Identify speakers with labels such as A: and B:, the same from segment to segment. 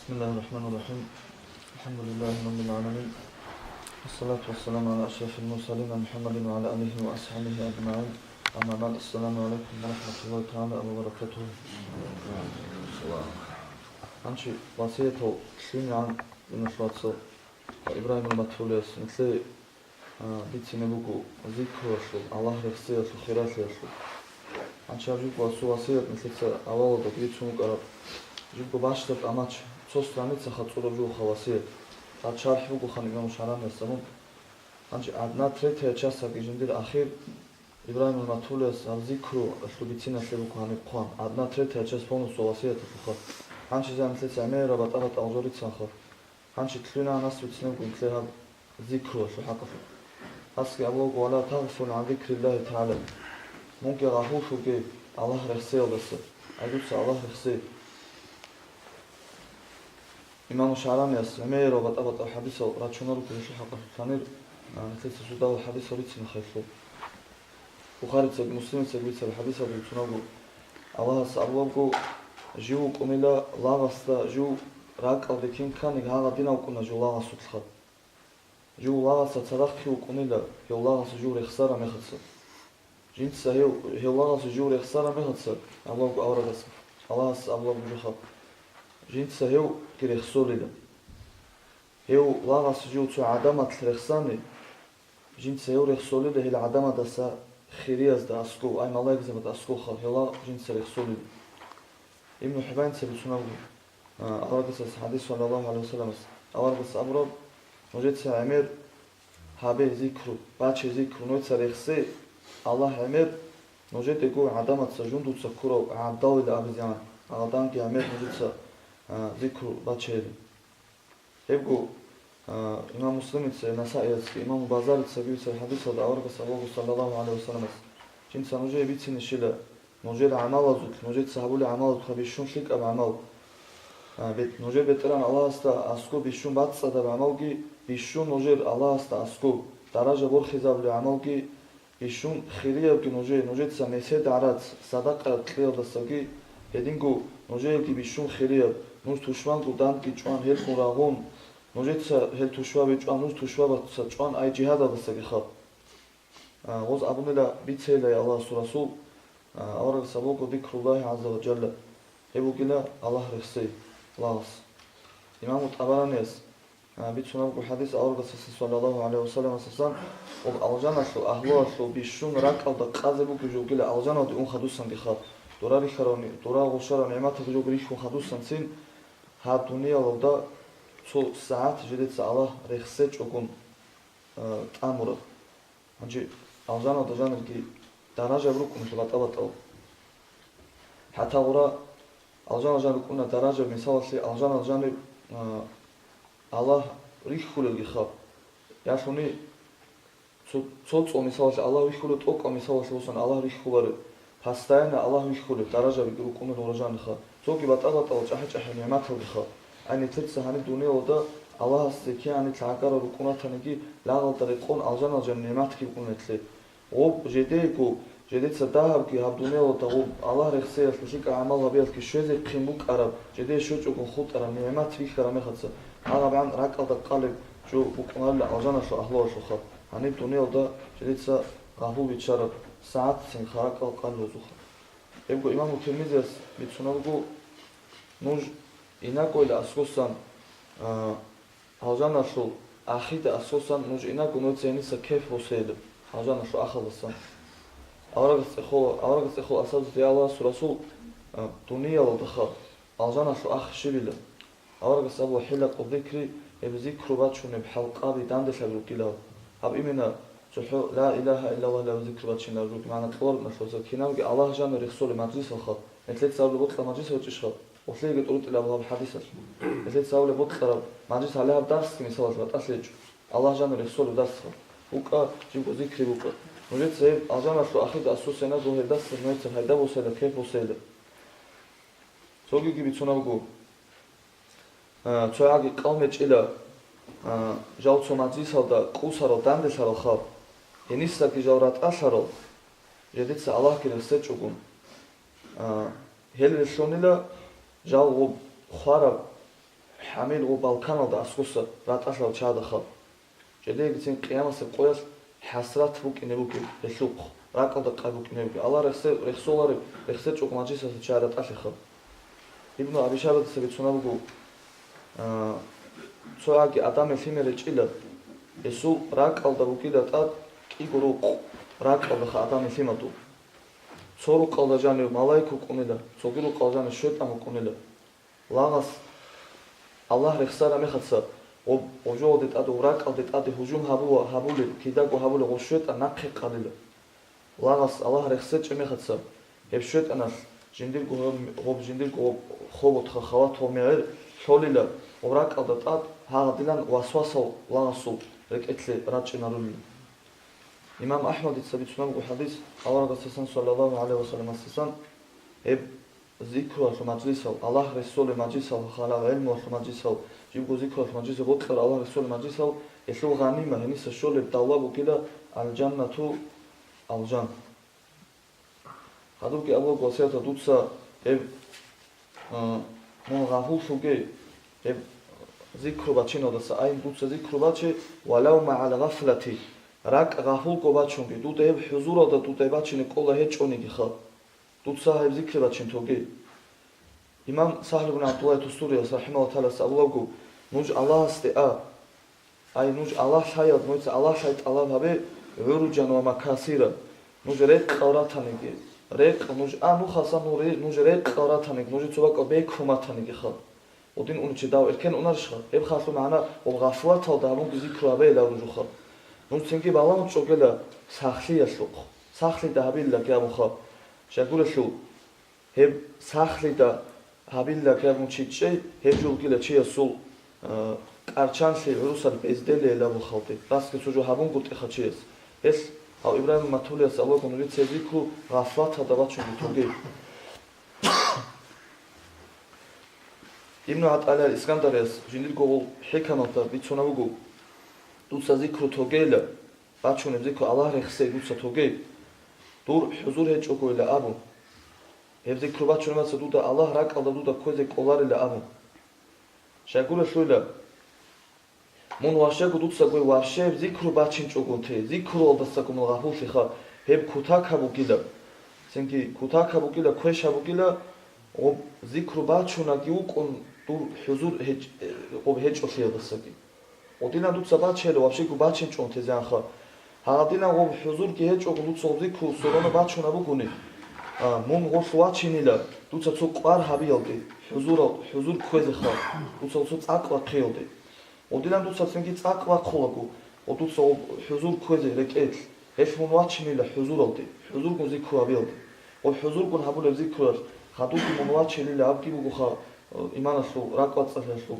A: بسم الله الرحمن الرحيم. الحمد لله رب العالمين، والصلاة والسلام على أشرف المرسلين محمد وعلى آله وأصحابه أجمعين. أما بعد، السلام عليكم ورحمة الله تعالى وبركاته. Znači, vasijeto svinjan našlaco İbrahim al-Matuliyas nitli bici ne bugu zikrošlu, Allah refsiyatlu, khirasiyatlu. Znači, avžuk vasu vasijat nitlice avalo dok bicu mukarab. Žuko başlat amaç, co stranica hatsurovžu havasijat. A čarh bugu han imam šaran nesamun. Znači, adna treća časa gižindir ahir İbrahim al-Matuliyas al zikru šlubicina šlebuku han iqam. Adna treća čas ponusu vasijat fuha. Hanči zamislice emera batavat alžorican khar. Hanči tluna nasvicne bugu tlehab zikru šlu haqafu. Aski Allahu wala taghful an zikrillahi ta'ala. Mumkin rahufu ki Allah refsiyat bası. Aydutsa Allah refsiyat. İmam Şarani emera batavat al-hadisa raçunaru kuşu haqafu. Tanir nitlice sudav al-hadisa ritsin khayfu. Bukharice muslimce bice al-hadisa ritsunagu. Allah sallallahu Živu kumila lavasta, živu rakal dekin kani gala dina ukuna živu lavasta tlha. Živu lavasta cadakhi ukunila, živu lavasta živu rehsara mehatsa. Žinca živu lavasta živu rehsara mehatsa, Allahu avradas. Allah Allahu juha. Žinca živu ki rehsolila. Živu lavasta živu cu adamat rehsani. Žinca živu rehsolila hil adamat da sa khiriyaz da aslu, ay malak zemat aslu kha, hila žinca rehsolila. İbn Hibban sebutsunagu avargasa hadis sallallahu aleyhi ve sellem avargasa abrab nojetsa emir habe zikru bache zikru nojetsa rexse Allah emir nojete go adamatsa jundutsa kuro abdal ila abizyan adan ki emir nojetsa zikru bache hebgo İmam Muslimitse Nasai'yatski İmam Bazaritse gibisa hadis avargasa sallallahu aleyhi ve sellem cinsa noje bitsin işile نوجد عمل زود نوجد سهول عمل خبيشون شيك أب عمل بيت نوجد بتران الله است أسكو بيشون بعد صدا بعمل بيشون نوجد الله است أسكو درجة بور خزاب لعمل بيشون خيرية كي نوجد سمسه دارات صدق تليل دستقي هدينكو نوجد كي بيشون خيرية نوز توشوان قدام كي جوان هل مراغون نوجد هل توشوا بيجوان نوز توشوا بتجوان أي جهاد دستقي خاب غوز أبونا بيتسيل يا الله سورة أورق سبوك ذكر الله عز وجل هبوك لا الله رخصي لاس إمام الطبراني بيتسونابك الحديث أورق صلى الله عليه وسلم أساسا والألجانة شو أهلوه شو بيشون راكال دا قازبوك جوك لا ألجانة دي خدوسا دي خاب دورا ريخراني دورا غشارة نعمتك جوك ريخو خدوسا سين ها دنيا لو دا تو ساعات جديد الله رخصي جوكون تأمره هنجي ألجانة دا جانب كي درجة بروكم شبطة حتى ورا الجانب جانبكونا درجة مثال سي الجانب جانب الله ريخ خلق خاب ياشوني صوت مثال سي الله ريخ خلق توك مثال سي وصن الله ريخ خلق постоянно الله ريخ خلق درجة بروكونا ورجان خاب توكي بطلة جاح نعمات خاب أني تلتس هني الدنيا ودا الله استكي أني تعكر ركونا تنجي لا غلط ريقون الجانب جان نعمات كيكون تلي غوب جديكو جديد سداهب كي هاب دنيا وتغوب الله رخصي الفشيك عمل بيت كي شوزي قيموك عرب جديد شوج وكون خط عرب نعمات فيك كرامي خدسه هذا بعد راك قلب شو بكمال الأوزان شو أهله شو خط هني الدنيا ودا جديد سا قهوه بيتشرب ساعات سين خراك القلب وزخ يبقى إمام الترمذي بيتسنبقو نوج إناكو إلى أسكوسان أوزان شو أخيد أسكوسان نوج إناكو نوتسيني سكيف وسيد أوزان شو أخلصان أورغس إخو أساس دي الله سرسول دنيا لدخل ألجانا شو أخ شبيلا أورغس أبو حلق وذكري بذكر باتشون بحلقة بداندش الوكيلا هب إمنا سحو لا إله إلا الله لا ذكر باتشين الوكي معنا طور مشروع كيناوغي الله جانا رخصول مجلس الخط نتلت ساول بطلة مجلس وتشخط وفليق تقولت إلى أبوها بحديثة نتلت ساول بطلة مجلس عليها بدرس كمي سوالت بتأسلج الله جانا رخصول بدرس وكا جيبو ذكري وكا نوجد سيد أجانا شو أخيد أسوسينا ظهر دست نويتر هيدا بوسيلة كيف بوسيلة سوغي كي بيتسونا بقو تشاقي قوميج إلا جاوتسو مجلس هادا قوسارو داندش هارو خاب هنيستا كي جاورات أشارو جديدسا الله كي رسيج وقون هل رشونيلا جاو خوارا حميل وبالكان دا أسقص رات أشلو تشاد خا جدي قتين قيامة سبقياس حسرات بوك إنبوك السوق راك أو دقة بوك إنبوك الله رخصولار رخصت شوك ماجيس تشادت أشخا ابن أبي شابت سبتسونا بوكو سواء أدم فيمر رجيلا يسوع راك أو دبوكي دات كيغروق راك أو دخ أدم فيمتو صورو قال جاني ملايكو كونيلا صورو قال جاني شيطان كونيلا لاغس الله رخصارا مخصا وجودت أدو راك أو دت أدي هجوم هبول كيداغو هبول وشيطان نقي قليلا لاغس الله رخصت مخصا هب شيطان جندير غوب جندير خوبت خوات ومير شوليلا وراك أو دت أد هادلان وسوسو لاغسو ركعتلي راچنارولي إمام أحمد يتسبيتنا بحديث الله رسول صلى الله عليه وسلم السلام هب ذكر المجلس الله رسول المجلس خلا علم المجلس يبقى ذكر المجلس وقر الله رسول المجلس يسلو غنيمة هنيس الشغل بتواب كده الجنة الجنة هذوك أول قصيدة دوتسا هب من غافل شوكي هب ذكر باتشينو دس أين دوتسا ذكر باتشي ولو مع الغفلة راك غافل قباتشونكي دوتا هب حضور دا دوتا باتشيني كولا هيتشونيكي خا دوتسا هب ذكر باتشين توكي إمام سهل بن عبد الله التستوري رحمه الله تعالى سألوكو نوج الله استئا أي نوج الله شايد نوج الله شايد الله هبه عروجا ومكاسيرا نوج ريق قوراتانيكي ريق نوج نو خاصا نوري نوج ريق قوراتانيك نوج تباكو بيك خماتانيكي خا ودين اونچ داو الكن اونارشخا اب خاصو معنا وغفلات دالون ذكر ابي لا رجوخا نوج تنكي بالام چوگلا ساخلي يسوق ساخلي دابيلا كامخا شغولشو هب ساخلي دا هابيلا كاموچيچي هب جوگلا چيسول قارچانسي رусал бездели لا خالتي راسكي سوجو هابون گوتي خاچيس اس او ابراهيم матулия سالو конури цезику غفلات دابачуги توگي ابن عطاء الاسكندريس جندير گول حكمتا بيچوناوگو دوسا ذكر توگيلا باچون ذكر الله رخصي دوسا توگي دور حضور هچوگويلا ابو هب ذكر باچون مسا دودا الله راك алда دودا козе коларила ابو شاگولا شويلا мон вашегу دوسا гой ваше ذكر باچин چوگونте ذكر алдаса кумул غافل خا هب кутакабу гида сенки кутакабу гида квешабу гида об ذكر باچуна гиукон дур حضور об هچоშიადასаки ოდინა دوسا باچელო вообще гу باچин чонте зянха هادینا об حضور ки هچо دوسا ذكر сорона باچуна бугуни мон госвачиниლა دوسا цо قار хабиалди حضور квезе ха دوسا цо цаква қиалди ოდინა دوسا сенки цаква қолагу دوسا حضور квезе рекет еш мон вачиниლა حضور алди حضور гу ذكر абиалди об حضور гу хабуле ذكر хадуки мон вачиниლა абги бугу ха иманасу раквацаласу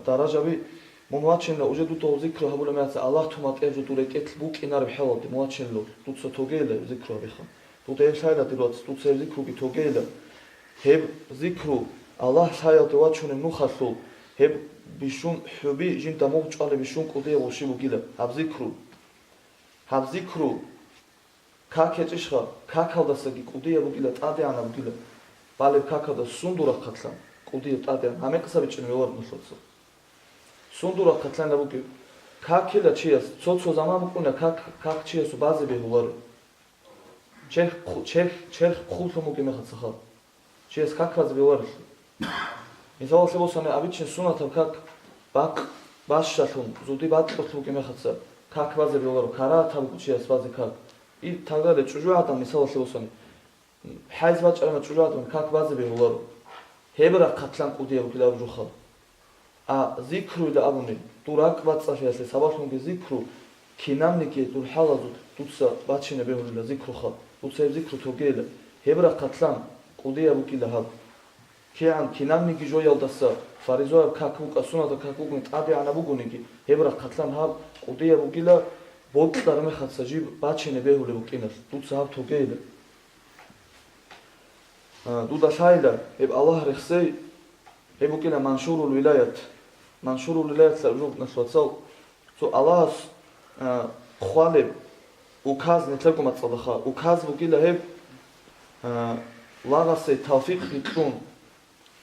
A: даражаби монвачинла уже дуто ذكر хабуле меаца аллах тумат эжу дурекет букинар бхалди монвачинло دوسا тогеле ذكر абиха тут ешайла дирот тут ذكر ги тогеле هب ذكر الله شايد وачуне нухасу هب بشون حبي جين تموچاله بشون قودي وشي بوگيلا هب ذكر كاكچشخا كاكالداساги قودي بوگيلا ტადეანა بوگيلا بالب كاكادا سوندورا قتلان قودي ტადეანა ამეკსაბიჭინე ვარნუშოცო سوندورا قتلان بوگي كاكيلا چياس ცოცო ზამამუკუნა كاكچياسو بازي بهولار چه خولو موگي مخصخا چياس كاكواز بهولار مثال سبوسانه ابيچين سунათა как бак башшатун зуди баწყоту гемეხаца как вазе биоларо кара табучиас вазе как и тагаде чужуата مثال себосане хайз бачарама чужуата как вазе биоларо хебра қатлан қудия букила ружуха а зикру да абуни дурак бацашасе сабашунги зикру кинамники дурхалазу туца бачине беулила зикруха туца зикру тогела хебра қатлан қудия букила хаб كيان كينامنيكي جويالداسا فاريزواب كاكوكا سунада كاكوكن ტადეანა ბუგუნიკი هبرا قتلان هاب قوديا بوگيلا بوكلار مخاتسا جيب باچينه بهولي بوقينر دوتسا هاب توگيلا دودا شايلا هب الله رخصي هبوكيلا منشور الولايات سرجوب نسواتسال سو الله خوالب وكاز نتلقو متصدخا وكاز بوگيلا هب لاغاسي توفيق بيتون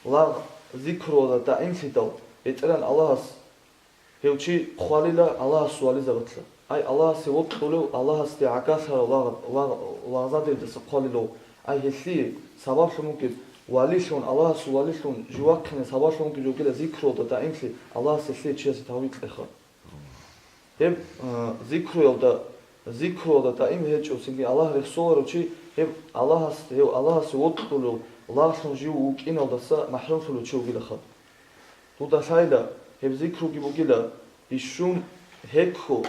A: لا ذكر ولا تعين سيتو ეწერან ალაჰს ჰევჩი ხვალილა ალაჰს სუალიზაბათლა აი ალაჰს ოტყულო ალაჰს დი აკასარო ლაღზადებს ხვალილო აი ჰესი საბაშმუკი ვალიშონ ალაჰს ვალიშონ ჟუაქნე საბაშმუკი ჯოგილა ზიქროდა და იმში ალაჰს ესე ჩიასი თავიწეხა ებ ზიქროდა და იმ ჰეჭოს იგი ალაჰ რესულორჩი ებ ალაჰს ოტყულო ლაშონ ჟუ უკინოდასა მაჰრუმშულო ჩოგილახა თუდა საიდა ებ ზიქრუგი მოგილა იშუნ ჰეკხო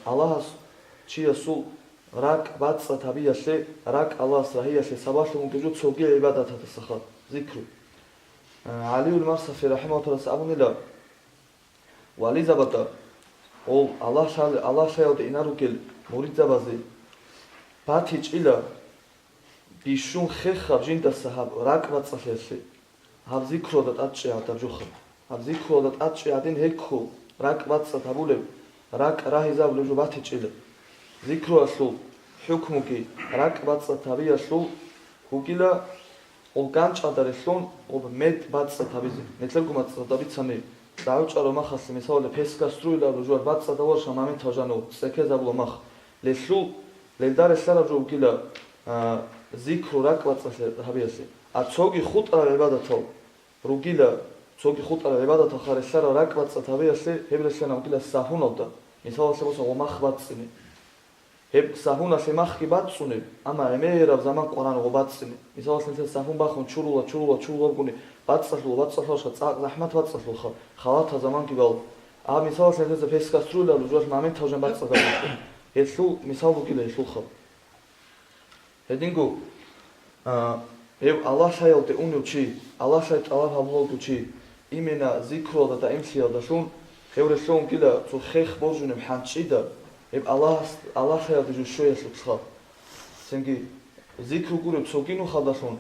A: ალაჰს ჩიასუ რაკ ბაცა თავიაშე რაკ ალაჰს რაიაშე საბაშმუკი ჯუ ცოგი ებადათასახა ზიქრუ ალიულ მარსაფი რაჰიმაჰულლაჰ საბუნილა ვალიზაბატა ol Allah şayaldı inarugel moridzabazı bati çila bişun xexab jinda sahab rakvatsafelsi hab zikrodat atçıada juxa hab zikrodat atçıadin hekhu rakvatsa tabule rak rahizablu ju bati çila zikro aslu hukmuki rakvatsa tabiaslu hugila ol gançadareslon ol med batsa tabizi netlergumatsa tabitsani დაუჭარო მახასი მისავალე ფესკასტრუილა როჟوار ბაცა დავარშა მამენ თავჟანო სეკეზაბლო მახ ლესლუ ლედარესარა ჯოგილა ზიქრო რაკვაცასე ჰაბიასე ა ცოგი ხუტარა ებადათო რუგილა ცოგი ხუტარა ებადათო ხარესარა რაკვაცა თავიასე ჰებრესანა უგილა საჰუნობდა მისავალე მოსა ომახბაცინე ჰებ საჰუნასე მახკი ბაცუნე ამა ემერა ზამან ყურან ობაცინე მისავალე საჰუნ ბახონ ჩურულა გუნი ბაცასლოშა ზაჰმათ ბაცასლოხა ხალათა ზამან კიბალ ა მისავალე ესე ფესკასტრუილა როჟوار მამენ თავჟან ბაცასა ესუ მისავალე უგილა ესულხა ჰედინგუ ევ ალაჰ შაილდე უნუჩი ალაჰ შაილ ალაჰ ამლოდუჩი იმენა ზიქროდა და იმსია და შուն ხევრესონ კიდა ცუ ხეხ ბოჟუნე მჰანჭიდა ევ ალაჰ შაილდე ჯუ შოიასლუ ცხა სენგი ზიქრუ გურე ცოგინუ ხადაშონ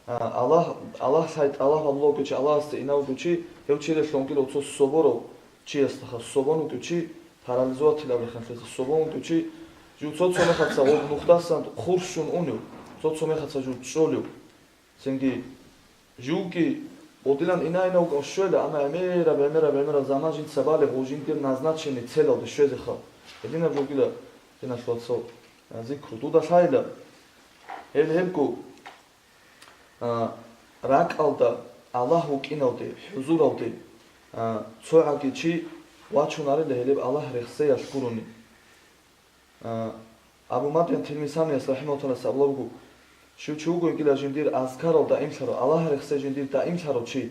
A: ალაჰ შაილ ალაჰ ამლოდუჩი ალაჰს ინაუდუჩი ევჩირესონ კიდა ცუ სობორო ჩიასტახა სობონუდუჩი парализоватила бреханსეს სობონუდუჩი ჯუ ცოცომე ხაცა ო ნუხდასან ხურშუნ უნუ ცოცომე ხაცა ჯუ ჭოლიუ სენგი ჟუგი ოდილან ინაინა უკოშველა ამა ემერა ზამაჟინ საბალე ღუჟინტი ნაზნაჩენი ცელოდე შვეზეხა ედინა ჯუგილა ენა შლოცო ზიქრუ დუდა შაილა ელჰემკუ რაკალდა ალაჰ უკინავდე ჰუზურავდე ცოაგიჩი ვაჩუნარი ლელებ ალაჰ რეხსე აშკურუნი აბუ მადიან თილმისამიას რაჰიმაჰულლაჰ საბლოგუ შუჩუგო იგილა ჟინდირ აზკარო და იმსარო ალაჰ რეხსე ჟინდირ და იმსარო ჩი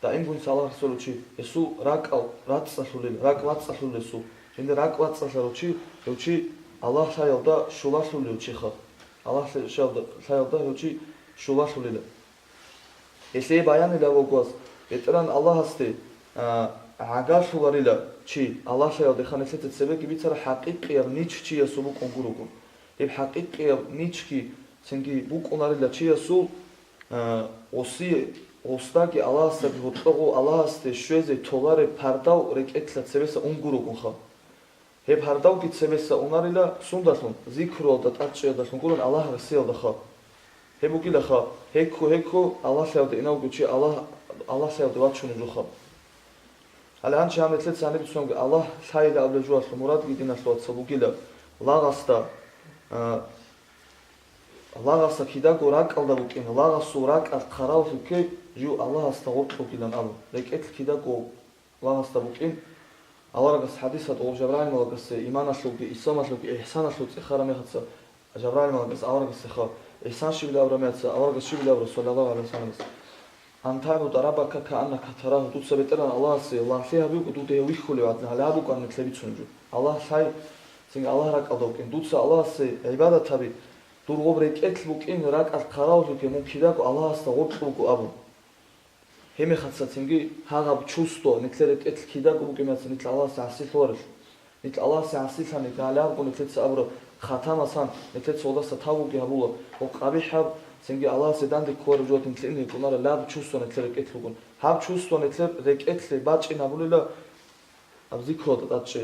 A: და იმ გუნს ალაჰ რესულუჩი ესუ რაკალ რაცსაშული რაკვაცსაშულესუ ჟინდირ რაკვაცსაშულუ ჩი ევჩი ალაჰ შაილდა შულაშული ჩი ხა ალაჰ შაილდა ევჩი შულაშული ესე ბაიანილა ვოგვას ეტრან ალაჰსტე აგაშულარილა ჩი ალაჰ შაილდა ხანესეთ ცებეკი ვიცარა ჰაყიყია ნიჩჩი ესუბუ კონგურუგუ ებ ჰაყიყია ნიჩკი სენგი ბუკუნარილა ჩიასუ ოსტაკი ალაჰსტე ბუტყო ალაჰსტე შვეზე თოლარე ფარდავ რეკეთლა ცებესა უნგურუგუ ხა ე ფარდავ კი ცებესა უნარილა სუნდასუნ ზიქრო და ტაჭია და სუნგურან ალაჰ რესიალდა ხა ე ბუკილა ხა ჰეკო ალაჰ შევდე ინაუგუჩი ალაჰ შევდე ვაჩუნი ჯუხა ალან ჩამეთლეთ სანები სუნგ ალაჰ შაილა აბლეჯუას მურად გიდინასლო ცბუკილა ლაღასტა ლაღასა ქიდაგო რაკალდა ბუკინ ლაღასუ რაკა ხარავსუკე ჟუ ალაჰსტა ოპტოკიდან ალო რეკეთ ქიდაგო ლაღასტა ბუკინ ალარგას ჰადისად ო ჟაბრაილ მალგას იმანაშუგი ისამაშუგი ეჰსანაშუგი ხარამეხაცა ჟაბრაილ მალგას ალარგას ხა ეჰსანში ვილავრამეცა ალარგას ში ვილავრო სალალაჰუ ალეიჰი ვასალამ ანთაიბუ დარაბაკა კანა კათარა დუცა ბეტერან ალაჰსე ლახიაბი კუდუდე ვიხულე ალაბუ კანე ქლებიცუნჯუ ალაჰ შაი სინგ ალაჰ რაკალდა ბუკინ დუცა ალაჰსე იბადათაბი დურღობრე კეთლ ბუკინ რაკალ ხარავსუკე მუქიდაკო ალაჰსტა ოპტოკუ აბუ ჰემეხაცა სინგი ჰაღაბ ჩუსტო ნიკლერე კეთლ ქიდაკო ბუკიმაცა ნიტ ალაჰსე ასილხوارშ ნიტ ალაჰსე ასილხანი გალაბუ ნიტ აბრო ხათამასან ნიტ სოდასა თავუგი აბულა ო ყაბიჰაბ სინგი ალაჰსე დანდი ქوار ჯოთ ნიტლინი კუნარა ლაბ ჩუსტო ნიტლერე კეთლ ბუკინ ჰაბ ჩუსტო ნიტლერე კეთლ ბაჭინა ბულილა აბ ზიქრო და ტაჭე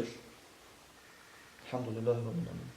A: ალჰამდულილაჰი რაბილ ალამინ